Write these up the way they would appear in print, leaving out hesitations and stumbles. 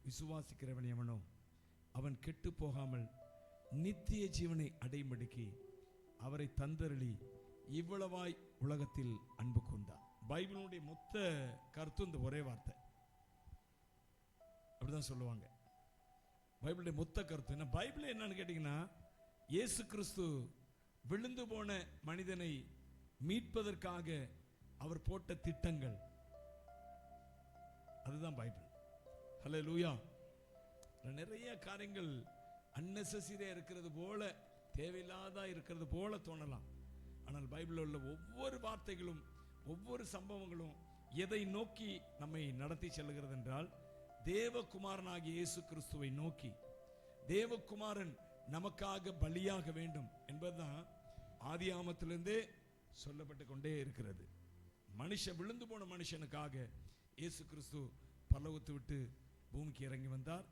விசுவாசிக்கிறவன் எவனோ அவன் கெட்டு போகாமல் நித்திய ஜீவனை அடையும்படிக்கு அவரை தந்தருளி இவ்வளவாய் உலகத்தில் அன்பு கூர்ந்தார். பைபிளுடைய மொத்த கருத்து இந்த ஒரே வார்த்தை. அப்படிதான் சொல்லுவாங்க. பைபிளுடைய மொத்த கருத்து என்ன? பைபிள் என்னன்னு கேட்டீங்கன்னா, இயேசு கிறிஸ்து விழுந்து போன மனிதனை மீட்பதற்காக அவர் போட்ட திட்டங்கள், அதுதான் பைபிள். ஹல்லேலூயா. நிறைய காரியங்கள் அன்னெசரியா இருக்கிறது போல, தேவையில்லாத இருக்கிறது போல தோணலாம். ஆனால் பைபிளில் உள்ள ஒவ்வொரு வார்த்தைகளும் ஒவ்வொரு சம்பவங்களும் எதை நோக்கி நம்மை நடத்தி செல்கிறது என்றால், தேவகுமாரனாகிய இயேசு கிறிஸ்துவை நோக்கி. தேவகுமாரன் நமக்காக பலியாக வேண்டும் என்பதுதான் ஆதியாமத்திலிருந்தே சொல்லப்பட்டு கொண்டே இருக்கிறது. விழுந்து போன மனுஷனுக்காக இயேசு கிறிஸ்து பரலோகத்தை விட்டு பூமிக்கு இறங்கி வந்தார்.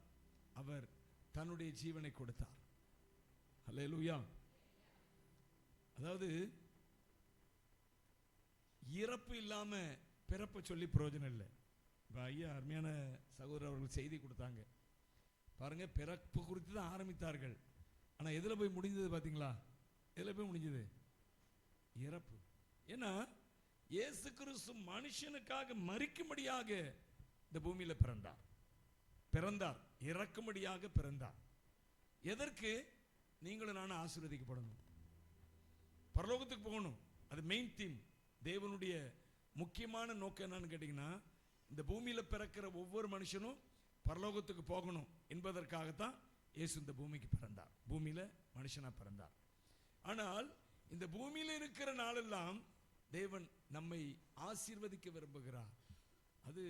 அவர் தன்னுடைய ஜீவனை கொடுத்தார். ஹல்லேலூயா. அதாவது இறப்பு இல்லாம பிறப்பை சொல்லி பிரயோஜனம் இல்லை. ஐயா அருமையான சகோதரர் அவர்கள் செய்தி கொடுத்தாங்க பாருங்க. பிறப்பு குறித்து தான் ஆரம்பித்தார்கள். ஆனா எதுல போய் முடிஞ்சது பாத்தீங்களா? எதுல போய் முடிஞ்சது? இறப்பு. ஏன்னா இயேசு கிறிஸ்து மனுஷனுக்காக மரிக்கும்படியாக இந்த பூமியில பிறந்தார், இறக்கும்படியாக பிறந்தார். எதற்கு? நீங்களும் நானும் ஆசீர்வதிக்கப்படணும், பரலோகத்துக்கு போகணும். அது மெயின் தீம். தேவனுடைய முக்கியமான நோக்கம் என்னன்னு கேட்டீங்கன்னா, இந்த பூமியில பிறக்கிற ஒவ்வொரு மனுஷனும் பரலோகத்துக்கு போகணும் என்பதற்காகத்தான் இயேசு இந்த பூமிக்கு பிறந்தார், பூமியில மனுஷனா பிறந்தார். ஆனால் இந்த பூமியில இருக்கிற நாளெல்லாம் தேவன் நம்மை ஆசீர்வதிக்க விரும்புகிறார். அது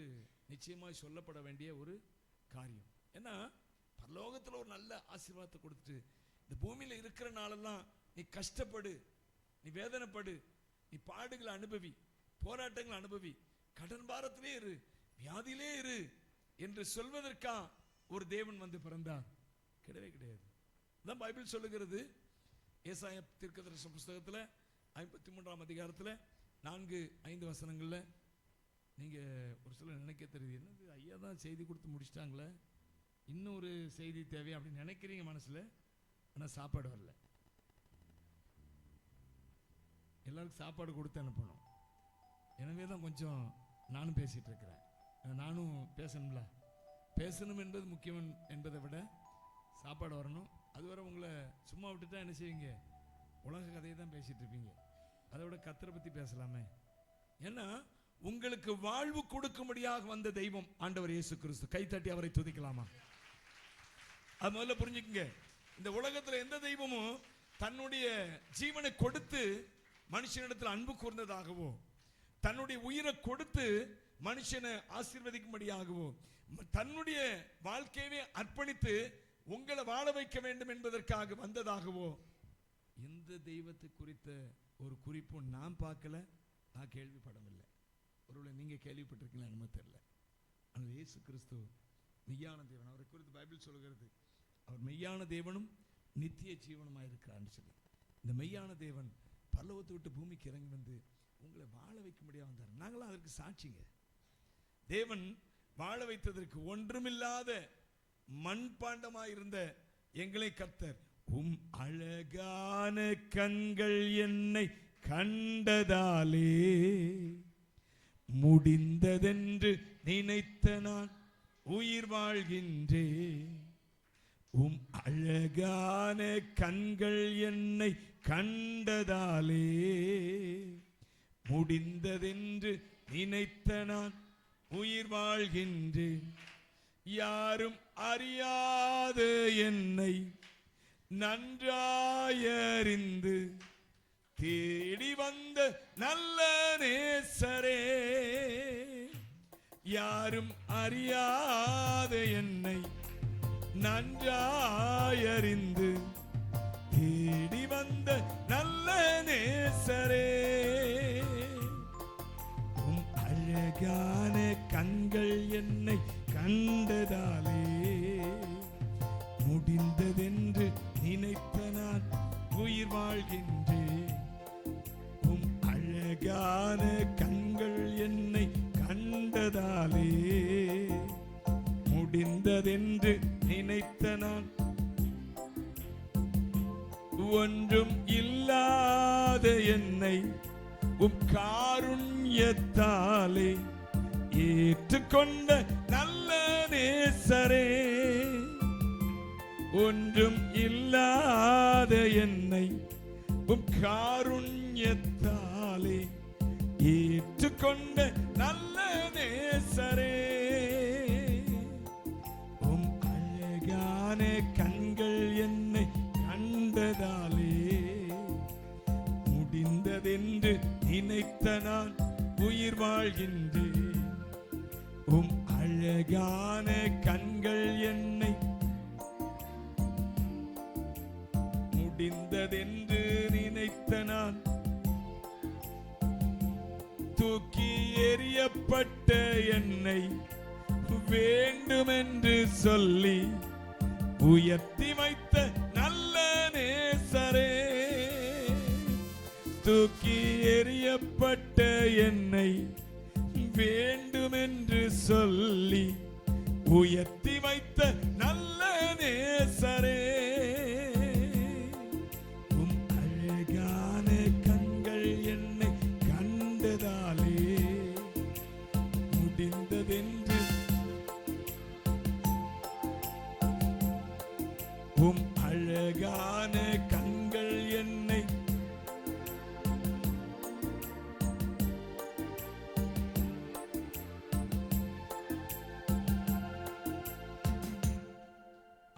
நிச்சயமாய் சொல்லப்பட வேண்டிய ஒரு காரியம். ஏன்னா பரலோகத்தில் ஒரு நல்ல ஆசீர்வாதத்தை கொடுத்துட்டு இந்த பூமியில இருக்கிற நாளெல்லாம் நீ கஷ்டப்படு, நீ வேதனைப்படு, நீ பாடுகளை அனுபவி, போராட்டங்களை அனுபவி, கடன் பாரத்திலே இரு, வியாதியிலே இரு என்று சொல்வதற்கா ஒரு தேவன் வந்து பிறந்தார்? கிடையவே கிடையாது. அதான் பைபிள் சொல்லுகிறது. ஏசாயா தீர்க்கதரிசன புஸ்தகத்தில் 53ஆம் அதிகாரத்தில் 4-5 வசனங்கள்ல நீங்க ஒரு சில நினைக்க தெரியுது, என்னது ஐயா தான் செய்தி கொடுத்து முடிச்சிட்டாங்களே, இன்னொரு செய்தி தேவை அப்படின்னு நினைக்கிறீங்க மனசுல. ஆனா சாப்பாடு வரல. எல்லாருக்கும் சாப்பாடு கொடுத்து அனுப்பணும். எனவே தான் கொஞ்சம் நானும் பேசிட்டு இருக்கிறேன். நானும் பேசணும் என்பது முக்கியம் என்பதை விட சாப்பாடு வரணும். அதுவரை உங்களை சும்மா விட்டுட்டா என்ன செய்வீங்க? உலக கதையை தான் பேசிட்டு இருப்பீங்க. அதை விட கர்த்தரை பத்தி பேசலாமே. ஏன்னா உங்களுக்கு வாழ்வு கொடுக்கும்படியாக வந்த தெய்வம் ஆண்டவர் இயேசு கிறிஸ்து. கைத்தட்டி அவரை துதிக்கலாமா? அது முதல்ல புரிஞ்சுக்குங்க. இந்த உலகத்துல எந்த தெய்வமும் தன்னுடைய ஜீவனை கொடுத்து மனுஷனிடத்தில் அன்பு கூர்ந்ததாகவோ, தன்னுடைய உயிரை கொடுத்து மனுஷனை ஆசீர்வதிக்கும்படியாகவோ, தன்னுடைய வாழ்க்கையை அர்ப்பணித்து உங்களை வாழ வைக்க வேண்டும் என்பதற்காக வந்ததாகவோ எந்த தெய்வத்தை குறித்த ஒரு குறிப்பும் நான் பார்க்கல, நான் கேள்விப்படவில்லை. ஒருவேளை நீங்க கேள்விப்பட்டிருக்கீங்களா என்னமோ தெரியல. ஆனால் இயேசு கிறிஸ்து மெய்யான தேவன். அவரை குறித்து பைபிள் சொல்கிறது, அவர் மெய்யான தேவனும் நித்திய ஜீவனுமாய் இருக்கிறான்னு சொல்லி. இந்த மெய்யான தேவன் பரலோகத்தை விட்டு பூமிக்கு இறங்கி வந்து உங்களை வாழ வைக்க முடியாது வந்தார். நாங்களாம் அதற்கு சாட்சிங்க. தேவன் வாழ வைத்ததற்கு ஒன்றுமில்லாத மண்பாண்டமாயிருந்த எங்களை கர்த்தர், உம் அழகான கண்கள் என்னை கண்டதாலே முடிந்ததென்று நினைத்த நான் உயிர் வாழ்கின்றேன். உம் அழகான கண்கள் என்னை கண்டதாலே முடிந்ததென்று நினைத்த நான் உயிர் வாழ்கின்றேன். யாரும் அறியாத என்னை நன்றாயறிந்து தேடி வந்த நல்ல நேசரே, யாரும் அறியாத என்னை நன்றாயறிந்து தேடி வந்த நல்ல நேசரே, உம் அழகான கண்கள் என்னை கண்டதாலே முடிந்ததென்று நினைத்த நான் உயிர் வாழ்கின்றேன். உம் அழகான கண்கள் என்னை கண்டதாலே முடிந்த முடிந்ததென்று நினைத்த நான் ஒன்றும் இல்லாத என்னை உம் காருண்யத்தாலே ஏற்றுக்கொண்ட நல்ல நேசரே. ஒன்றும் இல்லாத என்னை உம் காருண்யத்தாலே ஏற்றுக்கொண்ட நல்ல நேசரே. உம் அழகான கண்கள் என்னை கண்டதாலே முடிந்ததென்று நினைத்த நான் உயிர் வாழ்கின்றேன். உம் அழகான கண்கள் என்னை முடிந்ததென்று நினைத்த நான் தூக்கி எறியப்பட்ட என்னை வேண்டுமென்று சொல்லி உயர்த்தி வைத்த நல்ல நேசரே. தூக்கி எறியப்பட்ட என்னை வேண்டுமென்று சொல்லி உயர்த்தி வைத்த நல்ல நேசரே. உம் அழகான கண்கள் என்னை கண்டதாலே முடிந்ததென்று உம் அழகான கண்கள் என்னை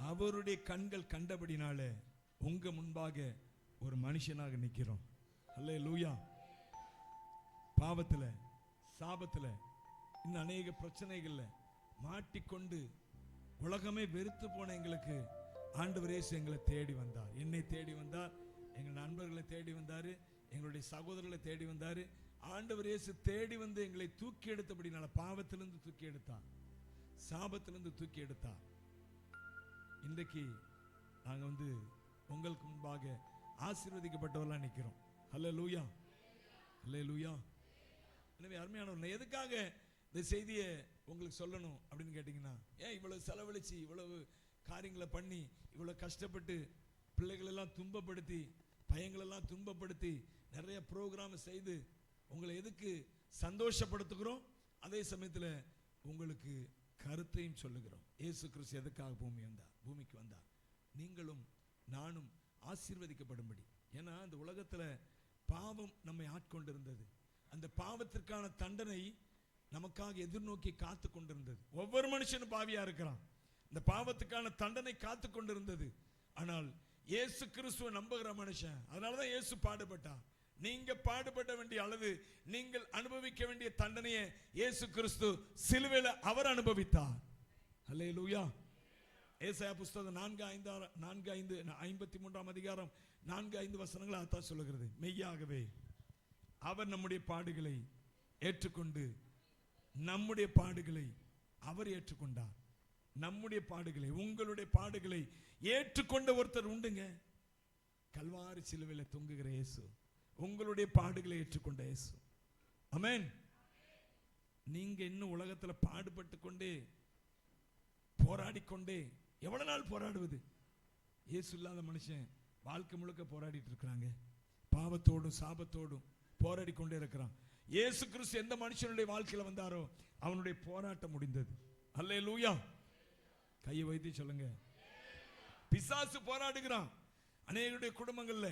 அவருடைய கண்கள் கண்டபடினால உங்க முன்பாக ஒரு மனுஷனாக நிக்கிறோம். அல்லேலூயா. பாவத்துல சாபத்துல இன்னும் அநேக பிரச்சனைகள்ல மாட்டிக்கொண்டு உலகமே வெறுத்து போன எங்களுக்கு ஆண்டவர் இயேசு எங்களை தேடி வந்தார். என்னை தேடி வந்தார், எங்கள் நண்பர்களை தேடி வந்தாரு, எங்களுடைய சகோதரர்களை தேடி வந்தாரு. ஆண்டவர் இயேசு தேடி வந்து எங்களை தூக்கி எடுத்தபடினால பாவத்திலிருந்து தூக்கி எடுத்தார், சாபத்திலிருந்து தூக்கி எடுத்தார். இன்றைக்கு நாங்க வந்து உங்களுக்கு முன்பாக ஆசீர்வதிக்கப்பட்டவர்களா நிக்கிறோம். அல்லேலூயா, அல்லேலூயா. எனவே அருமையானவர்களே, எதுக்காக இந்த செய்தியை உங்களுக்கு சொல்லணும் அப்படின்னு கேட்டீங்கன்னா, ஏன் இவ்வளவு செலவழிச்சு இவ்வளவு காரியங்களை பண்ணி இவ்வளவு கஷ்டப்பட்டு பிள்ளைகள் எல்லாம் துன்பப்படுத்தி பையங்களெல்லாம் துன்பப்படுத்தி நிறைய ப்ரோக்ராம் செய்து உங்களை எதுக்கு சந்தோஷப்படுத்துகிறோம், அதே சமயத்தில் உங்களுக்கு கருத்தையும் சொல்லுகிறோம். இயேசு கிறிஸ்து எதுக்காக பூமிக்கு வந்தார்? நீங்களும் நானும் ஆசீர்வதிக்கப்படும்படி. ஏன்னா அந்த உலகத்துல பாவம் நம்மை ஆட்கொண்டிருந்தது. அந்த பாவத்திற்கான தண்டனை நமக்காக எதிர்நோக்கி காத்து கொண்டிருந்தது. ஒவ்வொரு மனுஷனும் பாவியா இருக்கிறான். இந்த பாவத்துக்கான தண்டனை காத்து கொண்டிருந்தது. ஆனால் இயேசு கிறிஸ்துவை நம்புகிற மனுஷன், அதனாலதான் இயேசு பாடுபட்டார். நீங்க பாடுபட வேண்டிய அளவு நீங்கள் அனுபவிக்க வேண்டிய தண்டனையை இயேசு கிறிஸ்து சிலுவையில அவர் அனுபவித்தார். அல்லேலூயா. ஏசாயா புஸ்தகம் 53 அதிகாரம் 4-5 வசனங்கள் அதான் சொல்லுகிறது. மெய்யாகவே அவர் நம்முடைய பாடுகளை ஏற்றுக்கொண்டு நம்முடைய பாடுகளை அவர் ஏற்றுக்கொண்டார். நம்முடைய பாடுகளை, உங்களுடைய பாடுகளை ஏற்றுக்கொண்ட ஒருத்தர் உண்டுங்க. கல்வாரி சிலுவையில் தொங்குகிற இயேசு, உங்களுடைய பாடுகளை ஏற்றுக்கொண்ட இயேசு. ஆமென். நீங்க இன்னும் உலகத்துல பாடுபட்டு கொண்டே போராடிக்கொண்டே எவ்வளவு நாள் போராடுவது? இயேசு இல்லாத மனுஷன் வாழ்க்கை முழுக்க போராடிட்டு இருக்கிறாங்க. பாவத்தோடும் சாபத்தோடும் போராடி கொண்டே இருக்கிறான். இயேசு கிறிஸ்து எந்த மனுஷனுடைய வாழ்க்கையில வந்தாரோ அவனுடைய போராட்டம் முடிந்தது. அல்லேலூயா. கையை வைத்து சொல்லுங்க. பிசாசு போராடுகிறான். அநேகருடைய குடும்பங்கள்ல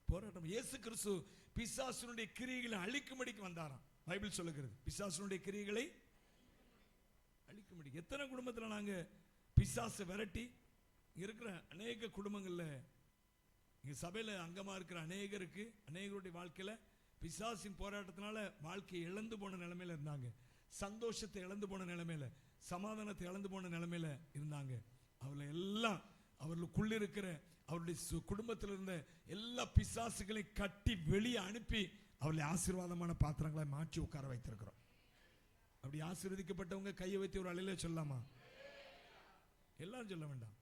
போராட்டம். இயேசு கிறிஸ்து பிசாசுனுடைய கிரியைகளை அழிக்கும்படிக்கு வந்தாராம். பைபிள் சொல்லுகிறது பிசாசுனுடைய கிரியைகளை அழிக்கும்படி. எத்தனை குடும்பத்தில் நாங்க பிசாசை விரட்டி இருக்கிற அநேக குடும்பங்கள்ல, இங்க சபையில அங்கமா இருக்கிற அநேகருக்கு, அநேகருடைய வாழ்க்கையில பிசாசின் போராட்டத்தினால வாழ்க்கையை இழந்து போன நிலைமையில இருந்தாங்க. சந்தோஷத்தை இழந்து போன நிலைமையில, சமாதானத்தை இழந்து போன நிலைமையில இருந்தாங்க. அவர்களை எல்லாம் அவர்களுக்குள்ள இருக்கிற அவருடைய குடும்பத்தில் இருந்த எல்லா பிசாசுகளை கட்டி வெளியே அனுப்பி அவர்களை ஆசீர்வாதமான பாத்திரங்களை மாற்றி உட்கார வைத்திருக்கிறோம். அப்படி ஆசீர்வதிக்கப்பட்டவங்க கையை வைத்து ஒரு அலையில சொல்லாமா? எல்லாரும் சொல்ல வேண்டாம்.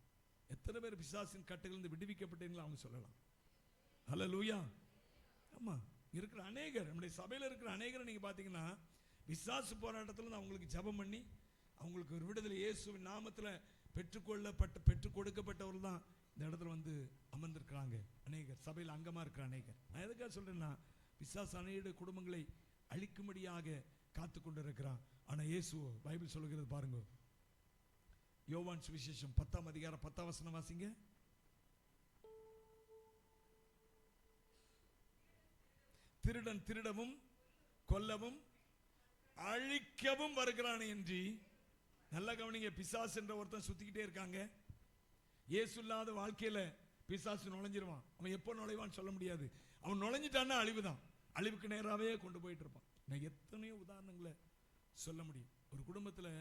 எத்தனை பேர் பிசாசின் கட்டுகளிலிருந்து விடுவிக்கப்பட்டீங்களோ அவங்க சொல்லலாம். அல்லேலூயா. ஆமா, இருக்கிற அநேகர், நம்முடைய சபையில் இருக்கிற அநேகர் நீங்க பாத்தீங்கன்னா பிசாசு போராட்டத்தில் அவங்களுக்கு ஜெபம் பண்ணி அவங்களுக்கு ஒரு விடுதலை, இயேசுவின் நாமத்தில் பெற்றுக் கொடுக்கப்பட்டவர்கள் தான் இந்த இடத்துல வந்து அமர்ந்திருக்கிறாங்க. அநேகர் சபையில் அங்கமா இருக்கிற அநேகர். நான் எதுக்காக சொல்றேன்னா, பிசாசு அநேக குடும்பங்களை அழிக்கும்படியாக காத்து கொண்டு இருக்கிறான். ஆனா இயேசுவோ பைபிள் சொல்லுகிறது பாருங்க, யோவான் சுவிசேஷம் 10ஆம் அதிகாரம் 10ஆம் வசனம் வாசிங்க. திருடன் திருடவும் கொல்லவும் அழிக்கவும் வருகிறான் என்று. நல்ல கவனிங்க, பிசாசு என்ற ஒருத்தன் சுத்திக்கிட்டே இருக்காங்க. இயேசு இல்லாத வாழ்க்கையில பிசாசு நுழைஞ்சிருவான். அவன் எப்போ நுழைவான்னு சொல்ல முடியாது. அவன் நுழைஞ்சிட்டான்னா அழிவுதான், அழிவுக்கு நேராகவே கொண்டு போயிட்டு இருப்பான். நான் எத்தனையோ உதாரணங்களை சொல்ல முடியும். ஒரு குடும்பத்தில்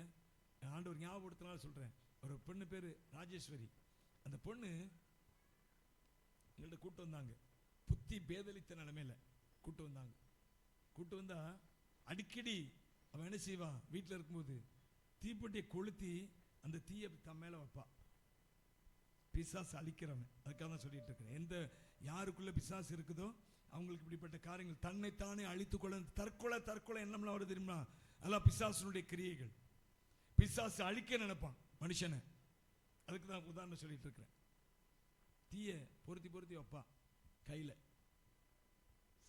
ஆண்டவர் ஞாபகப்படுத்தினால சொல்றேன். ஒரு பொண்ணு பேரு ராஜேஸ்வரி. அந்த பொண்ணு எங்கள்கிட்ட கூட்டு வந்தாங்க. புத்தி பேதலித்த நிலைமையில கூட்டு வந்தாங்க. கூட்டு வந்தா அடிக்கடி அவன் என்ன செய்வா, வீட்டில் இருக்கும்போது தீப்பெட்டியை கொளுத்தி அந்த தீயை தன் மேல வைப்பா. பிசாசு அழிக்கிறவன். அதுக்காக தான் சொல்லிட்டு இருக்கிறேன். எந்த யாருக்குள்ள பிசாசு இருக்குதோ அவங்களுக்கு இப்படிப்பட்ட காரியங்கள், தன்னைத்தானே அழித்துக்கொள்ள தற்கொலை எண்ணம்லாம் வருது தெரியுமா, அதெல்லாம் பிசாசுனுடைய கிரியைகள். பிசாசு அழிக்க நினைப்பான் மனுஷனை. அதுக்கு தான் உதாரணம் சொல்லிட்டு இருக்கிறேன். தீயை பொருத்தி வைப்பா கையில.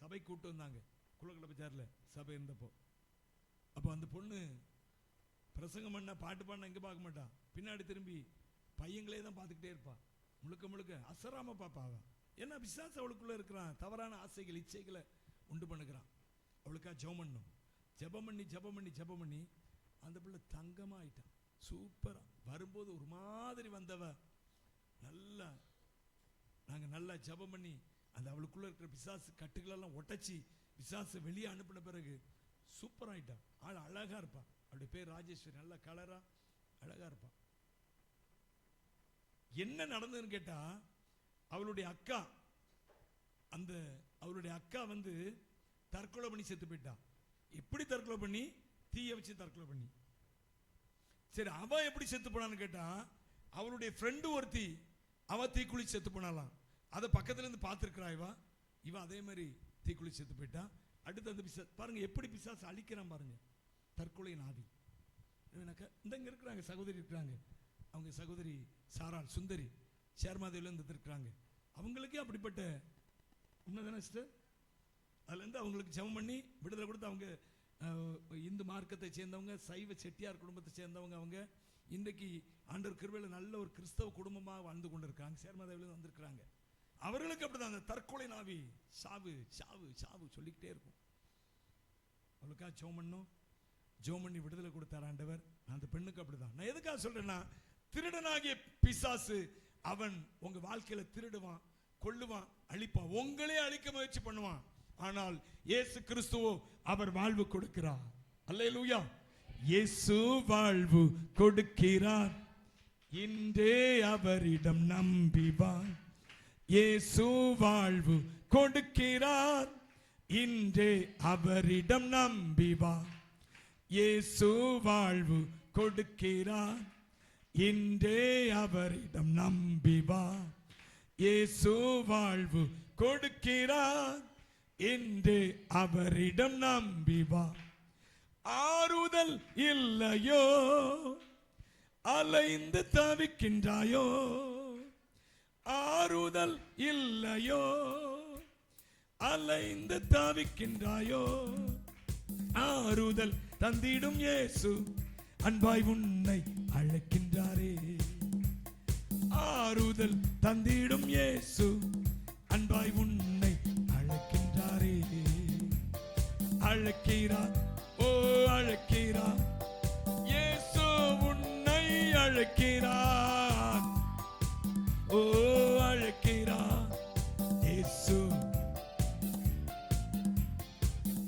சபை கூட்டு வந்தாங்க, குளக்கடை பஜார்ல சபை இருந்தப்போ. அப்போ அந்த பொண்ணு பிரசங்கம் பண்ண பாட்டு பாடின எங்க பார்க்க மாட்டான், பின்னாடி திரும்பி பையங்களே தான் பார்த்துக்கிட்டே இருப்பான். முழுக்க அசராம பாப்பா. ஏன்னா பிசாசு அவளுக்குள்ள இருக்கிறான், தவறான ஆசைகள் இச்சைகளை உண்டு பண்ணுகிறான். அவளுக்கா ஜெபம் பண்ணி அந்த பிள்ளை தங்கமா ஆயிட்டான். சூப்பரா வரும்போது ஒரு மாதிரி வந்தவ நல்லா, நாங்க நல்லா ஜெபம் பண்ணி அந்த அவளுக்குள்ள இருக்கிற பிசாசு கட்டுகளெல்லாம் ஒட்டச்சி பிசாசு வெளியே அனுப்பின பிறகு சூப்பர் ஆயிட்டான். ஆள் அழகா இருப்பான். அவளுடைய பேர் ராஜேஸ்வரி. நல்ல கலரா அழகா இருப்பான். என்ன நடந்ததுன்னு கேட்டா, அவளுடைய அக்கா வந்து தற்கொலை பண்ணி செத்து போயிட்டான். எப்படி தற்கொலை பண்ணி? தீயை வச்சு தற்கொலை பண்ணி. சரி, அவ எப்படி செத்து போனான்னு கேட்டா, அவளுடைய ஃப்ரெண்டு ஒருத்தி அவ தீக்குளிச்சு செத்து போனாலாம். அதை பக்கத்துல இருந்து பார்த்துருக்கிறா. இவ அதே மாதிரி தீக்குளிச்சு செத்து போயிட்டா. அடுத்து அந்த பிசாசு பாருங்க எப்படி பிசாசு அழிக்கிறான் பாருங்க. தற்கொலையின் ஆவி. இங்க இருக்கிறாங்க சகோதரி இருக்கிறாங்க. அவங்க சகோதரி சாராள் சுந்தரி சேர்மாதேவில இருந்து இருக்கிறாங்க. அவங்களுக்கே அப்படிப்பட்ட உண்மைதானே சிஸ்டர்? அதுல இருந்து அவங்களுக்கு ஜெபம் பண்ணி விடுதலை கொடுத்து, அவங்க இந்து மார்க்கத்தை சேர்ந்தவங்க, சைவ செட்டியார் குடும்பத்தை சேர்ந்தவங்க. அவங்க இன்றைக்கு ஆண்டவர் கிருபையில நல்ல ஒரு கிறிஸ்தவ குடும்பமாக வாழ்ந்து கொண்டு இருக்காங்க. சேர்மாதேவில வந்திருக்கிறாங்க. அவர்களுக்கு அப்படிதான் அந்த தற்கொலை நாவி சாவு சாவு சாவு சொல்லிக்கிட்டே இருக்கும். அவளுக்கா ஜெபம் பண்ணி விடுதலை கொடுத்தார் ஆண்டவர். அந்த பெண்ணுக்கு அப்படிதான். நான் எதுக்காக சொல்றேன்னா, திருடனாகிய பிசாசு அவன் உங்க வாழ்க்கையில திருடுவான், கொல்லுவான், அழிப்பான், உங்களே அழிக்க முயற்சி பண்ணுவான். ஆனால் இயேசு கிறிஸ்துவோ அவர் வாழ்வு கொடுக்கிறார். அல்லேலூயா. இயேசு வாழ்வு கொடுக்கிறார், இன்றே அவரிடம் நம்பி வா. இயேசு வாழ்வு கொடுக்கிறார், இன்றே அவரிடம் நம்பி வா. இயேசு வாழ்வு கொடுக்கிறார், இன்றே அவரிடம் நம்பி வா. இயேசு வாழ்வு கொடுக்கிறார், இன்றே அவரிடம் நம்பி வா. ஆறுதல் இல்லையோ, அலைந்து தவிக்கின்றாயோ? ஆறுதல் இல்லையோ, அலைந்து தவிக்கின்றாயோ? ஆறுதல் தந்திடும் இயேசு அன்பாய் உன்னை அழைக்கின்றாரே. ஆறுதல் தந்திடும் இயேசு அன்பாய் உன்னை அழைக்கின்றாரே. அழைக்கிறார், ஓ அழைக்கிறார், இயேசு உன்னை அழைக்கிறார். ஓ அழைக்கிறார் இயேசு.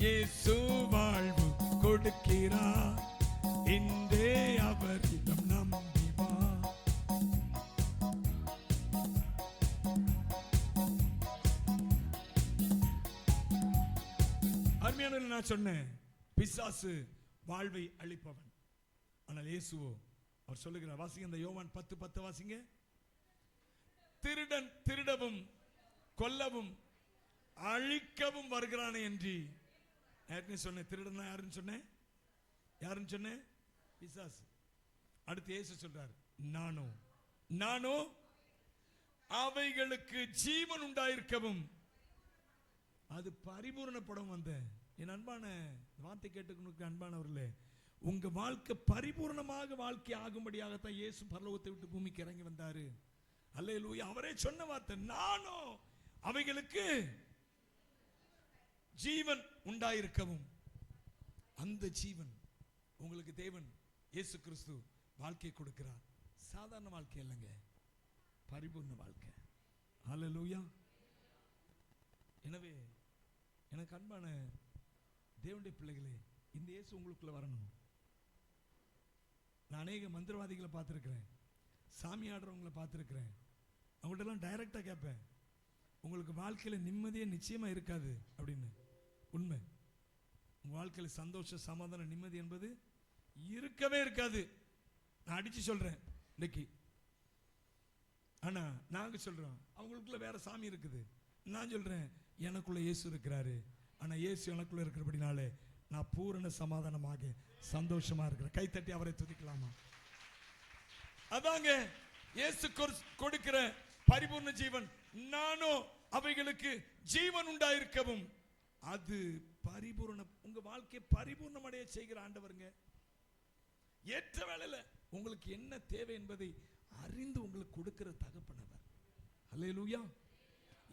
இயேசு வாழ்வு கொடுக்கிறார், இன்றே அவரிடம் நம்பி வா. அருமையான நான் சொன்னேன், பிசாசு வாழ்வை அழிப்பவன். ஆனால் இயேசுவோ அவர் சொல்லுகிறார். வாசிங்க இந்த யோவான் 10:10 வாசிங்க. திருடன் திருடவும் கொல்லவும் அழிக்கவும் வருகிறானே என்று சொன்னேன். திருடன் யாருன்னு சொன்னேன்? யாருன்னு சொன்னேன்? பிசாசு. அடுத்து இயேசு சொல்றாரு, நானோ அவைகளுக்கு ஜீவன் உண்டாயிருக்கவும் அது பரிபூரணப்படும் வந்தேன். என் அன்பான வார்த்தை கேட்டுக்கொண்டு அன்பானவர்களே, உங்க வாழ்க்கை பரிபூர்ணமாக வாழ்க்கை ஆகும்படியாகத்தான் இயேசு பரலோகத்தை விட்டு பூமிக்கு இறங்கி வந்தாரு. அல்லேலூயா. அவரே சொன்ன வார்த்தை, நானோ அவைகளுக்கு ஜீவன் உண்டாயிருக்கவும். அந்த ஜீவன் உங்களுக்கு தேவன் இயேசு கிறிஸ்து வாழ்க்கை கொடுக்கிறார். சாதாரண வாழ்க்கை இல்லைங்க, பரிபூர்ண வாழ்க்கை. அல்லேலூயா. எனவே எனக்கு அன்பான தேவனுடைய பிள்ளைகளே, இந்த இயேசு உங்களுக்குள்ள வரணும். நான் அநேக மந்திரவாதிகளை பார்த்துருக்கிறேன், சாமி ஆடுறவங்களை பார்த்துருக்கிறேன். அவங்கள்ட்டெல்லாம் டைரக்டாக கேட்பேன், உங்களுக்கு வாழ்க்கையில் நிம்மதியே நிச்சயமாக இருக்காது அப்படின்னு. உண்மை. உங்கள் வாழ்க்கையில் சந்தோஷம், சமாதானம், நிம்மதி என்பது இருக்கவே இருக்காது. நான் அடித்து சொல்கிறேன் இன்னைக்கு. ஆனால் நாங்கள் சொல்கிறோம் அவங்களுக்குள்ள வேற சாமி இருக்குது. நான் சொல்கிறேன் எனக்குள்ள இயேசு இருக்கிறாரு. ஆனால் இயேசு எனக்குள்ள இருக்கிறபடினாலே நான் பூரண சமாதானமாக சந்தோஷமா இருக்கிறேன். கைத்தட்டி அவரை துதிக்கலாமா? அதாங்க இயேசு கொடுக்கிற பரிபூர்ண ஜீவன். நானோ அவைகளுக்கு ஜீவன் உண்டாயிருக்கவும் அது பரிபூர்ண, உங்க வாழ்க்கையை பரிபூர்ணம் அடைய செய்கிற ஆண்டவருங்க. ஏற்ற வேளையில உங்களுக்கு என்ன தேவை என்பதை அறிந்து உங்களுக்கு கொடுக்கிற தகப்பனவர். அல்லேலூயா.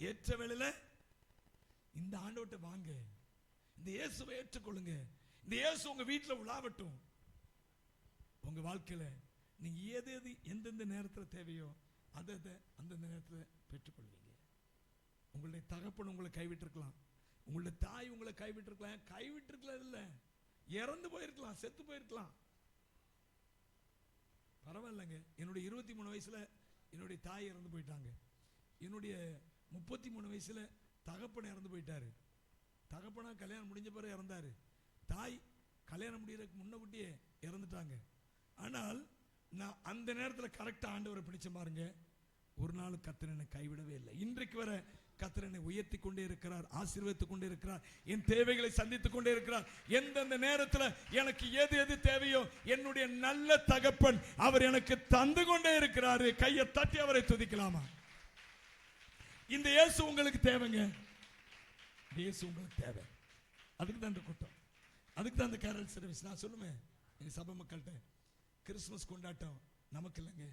ஏற்ற வேளையில இந்த ஆண்டவர்ட்ட வாங்க, இந்த இயேசுவை ஏற்றுக்கொள்ளுங்க. இந்த இயேசு உங்க வீட்டில் உலாவட்டும். உங்க வாழ்க்கையில நீங்க எது எந்தெந்த நேரத்தில் தேவையோ அதை அந்தந்த நேரத்தில் பெற்றுக்கொள்வீங்க. உங்களுடைய தகப்பன் உங்களை கைவிட்டிருக்கலாம், உங்களுடைய தாய் உங்களை கைவிட்டிருக்கலாம். கைவிட்டிருக்கலாம் இல்லை, இறந்து போயிருக்கலாம், செத்து போயிருக்கலாம். பரவாயில்லைங்க. என்னுடைய 23 வயசுல என்னுடைய தாய் இறந்து போயிட்டாங்க. என்னுடைய 33 வயசுல தகப்பன் இறந்து போயிட்டாரு. தகப்பனா கல்யாணம் முடிஞ்ச பிறகு இறந்தாரு. தாய் கல்யாணம் முடியறதுக்கு முன்னக்கூட்டியே இறந்துட்டாங்க. ஆனால் நான் அந்த நேரத்தில் கரெக்டாக ஆண்டவரை பிடிச்ச பாருங்க, ஒரு நாள் கர்த்தர் என்னை கைவிடவே இல்லை. இன்றைக்கு வர கர்த்தர் என்னை உயர்த்தி கொண்டே இருக்கிறார், ஆசீர்வதித்துக் கொண்டே இருக்கிறார், என் தேவைகளை சந்தித்துக் கொண்டே இருக்கிறார். எந்தெந்த நேரத்தில் எனக்கு எது தேவையோ என்னுடைய நல்ல தகப்பன் அவர் எனக்கு தந்து கொண்டே இருக்கிறாரு. கையை தட்டி அவரை துதிக்கலாமா? இந்த இயேசு உங்களுக்கு தேவைங்க. இயேசு உங்களுக்கு தேவை. அதுக்கு தான் இந்த கூட்டம், அதுக்கு தான் இந்த கேரல் சர்வீஸ். நான் சொல்லுவேன் எங்க சபை மக்கள்கிட்ட, கிறிஸ்துமஸ் கொண்டாட்டம் நமக்கு இல்லைங்க.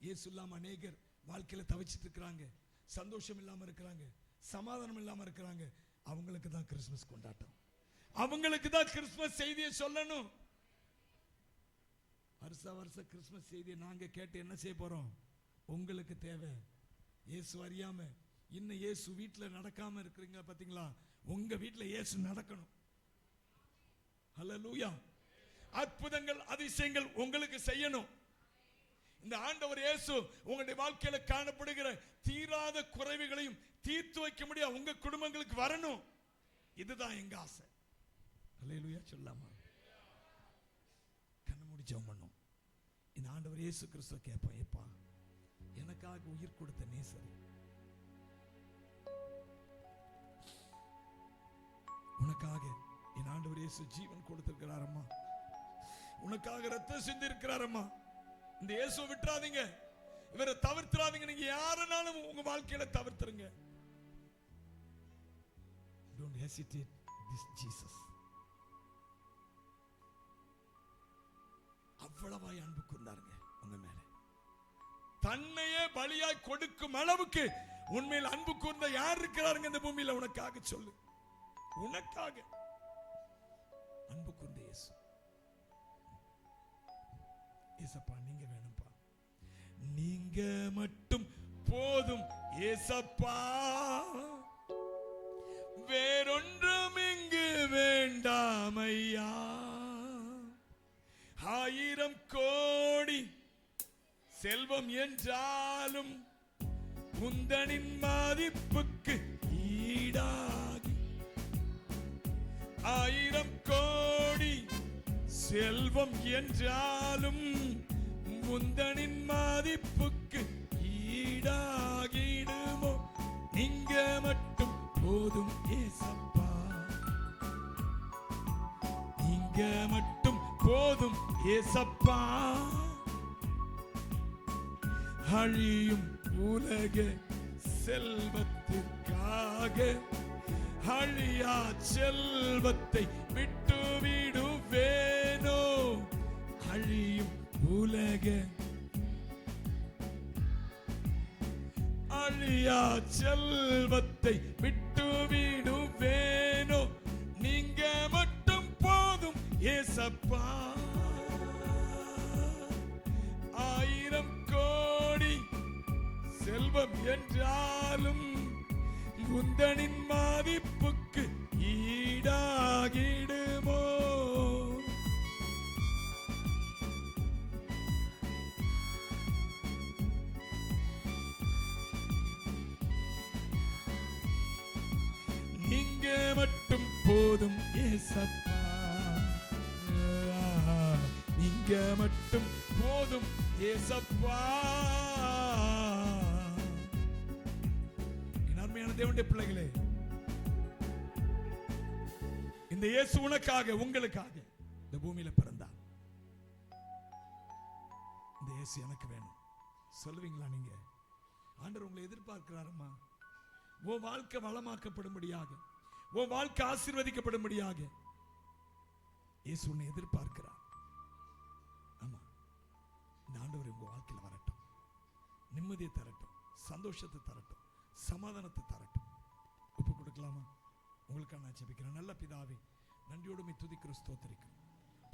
இயேசு இல்லாம அநேகர் வாழ்க்கையில தவிச்சிட்டு இருக்கிறாங்க, சந்தோஷம் இல்லாம இருக்கிறாங்க, சமாதானம் இல்லாம இருக்கிறாங்க. அவங்களுக்கு தான் கிறிஸ்துமஸ் கொண்டாட்டம், அவங்களுக்கு தான் கிறிஸ்துமஸ் செய்தியை சொல்லணும். வருஷ கிறிஸ்துமஸ் செய்தியை நாங்க கேட்டு என்ன செய்ய போறோம்? உங்களுக்கு தேவை. இயேசு அறியாம இன்னும் இயேசு வீட்டில் நடக்காம இருக்கிறீங்க பாத்தீங்களா? உங்க வீட்டில் இயேசு நடக்கணும். ஹல்லேலூயா. அற்புதங்கள் அதிசயங்கள் உங்களுக்கு செய்யணும். இந்த ஆண்டவர் இயேசு உங்களுடைய வாழ்க்கையில காணப்படுகிற தீராத குறைவுகளையும் தீர்த்து வைக்க முடியும், உங்க குடும்பங்களுக்கு வரணும். இதுதான் எங்க ஆசை. ஹல்லேலூயா சொல்லாமா? கண்ணு மூடி ஜெபம் பண்ணும். இந்த ஆண்டவர் இயேசு கிறிஸ்துவை கேட்போம், ஏப்பா எனக்காக உயிர் கொடுத்த நேசர், உனக்காக என் ஆண்டவர் இயேசு ஜீவன் கொடுத்திருக்கிறார் அம்மா, உனக்காக ரத்தம் சிந்தி இருக்கிறார் அம்மா. இந்த இயேசுவை விட்டுறாதீங்க, இவரை தவிர்த்துறாதீங்க. நீங்க யாருனாலும் உங்க வாழ்க்கையில தவிர்த்துருங்க. Don't hesitate this Jesus. அவ்வளவாய் அன்பு கூர்ந்தாருங்க உங்க மேல. தன்னையே பலியாய் கொடுக்கும் அளவுக்கு உண்மையில் அன்பு கூர்ந்த யார் இருக்கிறாருங்க இந்த பூமியில? உனக்காக சொல்லு, உனக்காக அன்பு கூர்ந்த இயேசு. ஏசப்பா நீங்க வேணும்பா, நீங்க மட்டும் போதும் ஏசப்பா, வேறொன்றும் இங்கு வேண்டாம் ஐயா. 1000 கோடி செல்வம் என்றாலும் முந்தனின் மதிப்புக்கு ஈடாகி, 1000 கோடி செல்வம் என்றாலும் முந்தனின் மதிப்புக்கு ஈடாகிடுமோ? நீங்க மட்டும் போதும் ஏசப்பா, நீங்க மட்டும் போதும் ஏசப்பா, அழியும் உலக செல்வத்திற்காக அழியா செல்வத்தை விட்டு விடுவேனோ. அழியும் உலக அழியா செல்வத்தை விட்டு விடுவேனோ. நீங்க மட்டும் போதும் ஏசப்பா. 1000 கோடி செல்வம் என்றாலும் முந்தனின் மதிப்புக்கு ஈடாகிடுமோ. நீங்க மட்டும் போதும் ஏசப்பா. நீங்க மட்டும் போதும் ஏசப்பா. தேவனுடைய பிள்ளைகளே, இந்த இயேசு உனக்காக உங்களுக்காக இந்த பூமியில பிறந்தார். இந்த இயேசு எனக்கு வேணும் சொல்லுவீங்களா? நீங்க ஆண்டவர் உங்களை எதிர்பார்க்கிறாரம்மா. உன் வாழ்க்கை வளமாக்கப்படும்படியாக, உன் வாழ்க்கை ஆசீர்வதிக்கப்படும்படியாக இயேசு உன்னை எதிர்பார்க்கிறார். ஆமா, இந்த ஆண்டவர் உங்க வாழ்க்கையில் வரட்டும், நிம்மதியை தரட்டும், சந்தோஷத்தை தரட்டும், சமாதானத்தை தரட்டும். ஒப்பு கொடுக்கலாமா? உங்களுக்காக நான் ஜெபிக்கிறேன். நல்ல பிதாவே, நன்றியோடு துதிக்கிறோம், ஸ்தோத்திரிக்கிறோம்.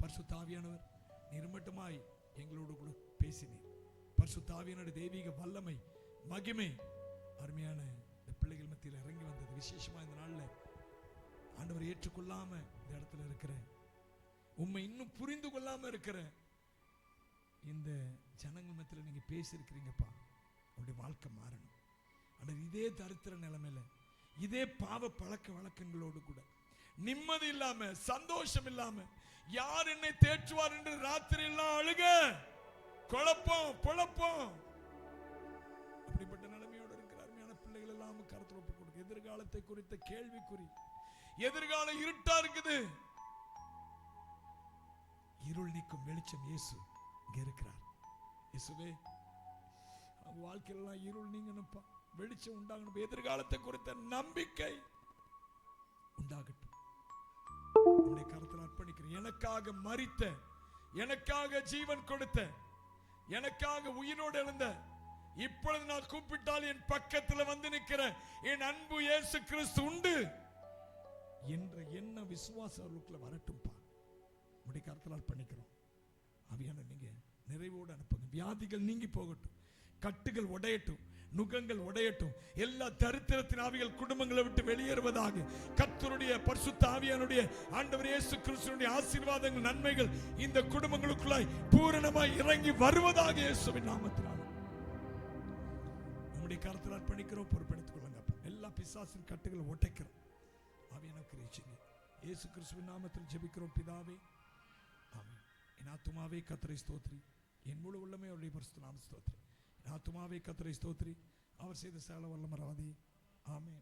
பரிசுத்த ஆவியானவர், நீர் மட்டுமாய் எங்களோடு கூட பேசினீர். பரிசுத்த ஆவியானவருடைய தெய்வீக வல்லமை, மகிமை அருமையான இந்த பிள்ளைகள் மத்தியில் இறங்கி வந்தது. விசேஷமா இந்த நாள்ல ஆண்டவர் ஏற்றுக்கொள்ளாம இந்த இடத்துல இருக்கிற, உண்மை இன்னும் புரிந்து கொள்ளாம இருக்கிற இந்த ஜனங்கள் மத்தியில் நீங்க பேசியிருக்கிறீங்கப்பா. அவருடைய வாழ்க்கை மாறணும். இதே தரித்திர நிலைமையில, இதே பாவ பழக்க வழக்கங்களோடு கூட நிம்மதி இல்லாம, சந்தோஷம் இல்லாம, யார் என்னை தேற்றுவார் என்று ராத்திரி எல்லாம் அழுக, குழப்பம் குழப்பம், அப்படிப்பட்ட நிலைமையோடு இருக்கிற அருமையான பிள்ளைகள் எல்லாம் கருத்துல ஒப்பு கொடுக்க. எதிர்காலத்தை குறித்த கேள்விக்குறி, எதிர்காலம் இருட்டா இருக்குது. இருள் நீக்கும் வெளிச்சம் இயேசு இங்க இருக்கிறார். இயேசுவே, அவங்க வாழ்க்கையெல்லாம் இருள் நீங்கணும்ப்பா, வெளிச்சம் உண்டாகணும். எதிர்காலத்தை குறித்த நம்பிக்கை உண்டாகட்டும். உன்னை கருத்தில் அர்ப்பணிக்கிறேன். எனக்காக மரித்த, எனக்காக ஜீவன் கொடுத்த, எனக்காக உயிரோடு எழுந்த, இப்பொழுது நான் கூப்பிட்டால் என் பக்கத்தில் வந்து நிற்கிற என் அன்பு இயேசு கிறிஸ்து உண்டு என்ற என்ன விசுவாசம் அவர்களுக்குள்ள வரட்டும்பா. உன்னுடைய கருத்தில் அர்ப்பணிக்கிறோம். அவையான நீங்க நிறைவோடு அனுப்புங்க. வியாதிகள் நீங்கி போகட்டும், கட்டுகள் உடையட்டும், நுகங்கள் உடையட்டும், எல்லா தரித்திரத்தின் ஆவிகள் குடும்பங்களை விட்டு வெளியேறுவதாக. கர்த்தருடைய பரிசுத்த ஆவியானுடைய ஆண்டவர் இயேசு கிறிஸ்துவினுடைய ஆசீர்வாதங்கள், நன்மைகள் இந்த குடும்பங்களுக்குள்ளாய் பூரணமாய் இறங்கி வருவதாக இயேசுவின் நாமத்தினால் நம்முடைய கருத்தில் அர்ப்பணிக்கிறோம். பொறுப்பெடுத்துக் கொள்ளுங்க. எல்லா பிசாசின் கட்டுகளை உடைக்கிறோம். ஆவியான கிரீச்சிங்க இயேசு கிறிஸ்துவின் நாமத்தில் ஜெபிக்கிறோம் பிதாவே, ஆமென். என் ஆத்துமாவே கர்த்தரை ஸ்தோத்திரி, என் முழு உள்ளமே அவருடைய பரிசுத்த நாமத்தை ஸ்தோத்திரி. ஆத்துமாவே கர்த்தரை ஸ்தோத்திரி, அவர் செய்த சகல வல்லமையானவரே. ஆமென்.